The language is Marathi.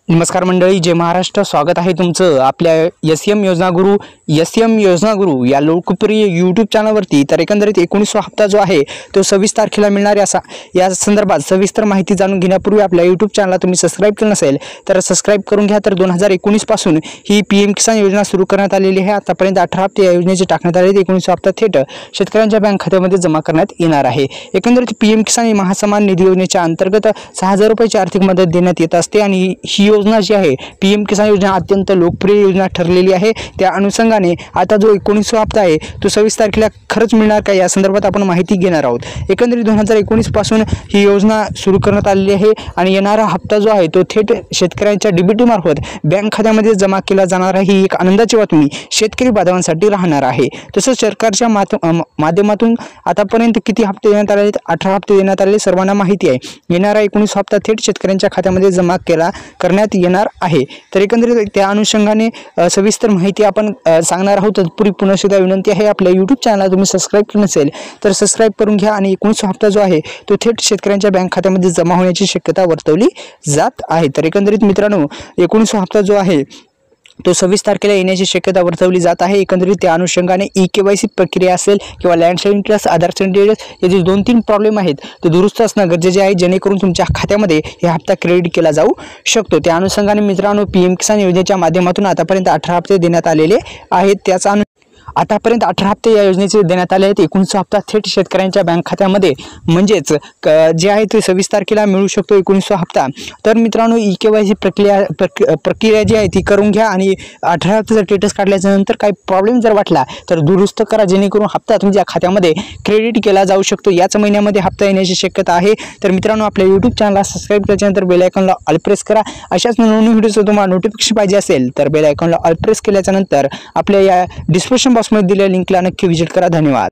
नमस्कार मंडळी, जय महाराष्ट्र. स्वागत आहे तुमचं आपल्या एस.एम. योजना गुरु या लोकप्रिय यूट्यूब चॅनलवरती. तर एकंदरीत 19वा हप्ता जो आहे तो 26 तारखेला मिळणार या संदर्भात सविस्तर माहिती जाणून घेण्यापूर्वी आपल्या यूट्यूब चॅनलला तुम्ही सबस्क्राईब केलं नसेल तर सबस्क्राईब करून घ्या. तर 2019 पासून ही PM किसान योजना सुरू करण्यात आलेली आहे. आतापर्यंत 18 हप्ते या योजनेचे टाकण्यात आले. 19वा हप्ता थेट शेतकऱ्यांच्या बँक खात्यामध्ये जमा करण्यात येणार आहे. एकंदरीत PM किसान महासन्मान निधी योजनेच्या अंतर्गत 6,000 रुपयाची आर्थिक मदत देण्यात येत असते आणि ही योजना जी आहे PM किसान योजना अत्यंत लोकप्रिय योजना ठरलेली आहे. त्या अनुषंगाने आता जो 19वा हप्ता आहे तो 26 तारखेला खरंच मिळणार का या संदर्भात आपण माहिती घेणार आहोत. एकंदरीत 2019 पासून ही योजना सुरू करण्यात आलेली आहे आणि येणारा हप्ता जो आहे तो थेट शेतकऱ्यांच्या DBT मार्फत बँक खात्यामध्ये जमा केला जाणार आहे. ही एक आनंदाची बातमी शेतकरी बांधवांसाठी राहणार आहे. तसंच सरकारच्या माध्यमातून आतापर्यंत किती हप्ते देण्यात आले आहेत? 18 हप्ते देण्यात आले. सर्वांना माहिती आहे. येणारा 19 हप्ता थेट शेतकऱ्यांच्या खात्यामध्ये जमा करण्यात येणार आहे. तर एकंदरीत त्या अनुषंगाने सविस्तर माहिती आपण सांगणार आहोत. तत्पूर्वी पुन्हा एकदा विनंती आहे, आपल्या यूट्यूब चॅनलला तुम्ही सबस्क्राईब केलं नसेल तर सबस्क्राईब करून घ्या आणि 19 हप्ता जो आहे तो थेट शेतकऱ्यांच्या बँक खात्यामध्ये जमा होण्याची शक्यता वर्तवली जात आहे. तर एकंदरीत मित्रांनो, 19 हप्ता जो आहे तो 26 तारखेला येण्याची शक्यता वर्तवली जात आहे. एकंदरीत त्या अनुषंगाने KYC प्रक्रिया असेल किंवा लँड सेलिंग ट्रस्ट, आधार सर्टिफिकेट हे जे 2-3 प्रॉब्लेम आहेत ते दुरुस्त असणं गरजेचे आहे, जेणेकरून तुमच्या खात्यामध्ये हे हप्ता क्रेडिट केला जाऊ शकतो. त्या अनुषंगाने मित्रांनो, PM किसान योजनेच्या माध्यमातून आतापर्यंत 18 हप्ते देण्यात आलेले आहेत. त्याचा आतापर्यंत 18 हप्ते या योजनेचे देण्यात आले आहेत. 19 हप्ता थेट शेतकऱ्यांच्या बँक खात्यामध्ये म्हणजेच जे आहे ते 26 तारखेला मिळू शकतो 19वा हप्ता. तर मित्रांनो, KYC प्रक्रिया जी आहे ती करून घ्या आणि 18 हप्त्याचा स्टेटस काढल्याच्या नंतर काही प्रॉब्लेम जर वाटला तर दुरुस्त करा, जेणेकरून हप्ता तुमच्या खात्यामध्ये क्रेडिट केला जाऊ शकतो. याच महिन्यामध्ये हप्ता येण्याची शक्यता आहे. तर मित्रांनो, आपल्या यूट्यूब चॅनलला सबस्क्राईब केल्यानंतर बेल आयकॉनला ऑल प्रेस करा. अशाच नवीन व्हिडिओचं तुम्हाला नोटिफिकेशन पाहिजे असेल तर बेल आयकॉनला ऑल प्रेस केल्याच्या नंतर आपल्या या डिस्क्रिप्शन बॉक्समध्ये दिलेल्या लिंकला नक्की व्हिजिट करा. धन्यवाद.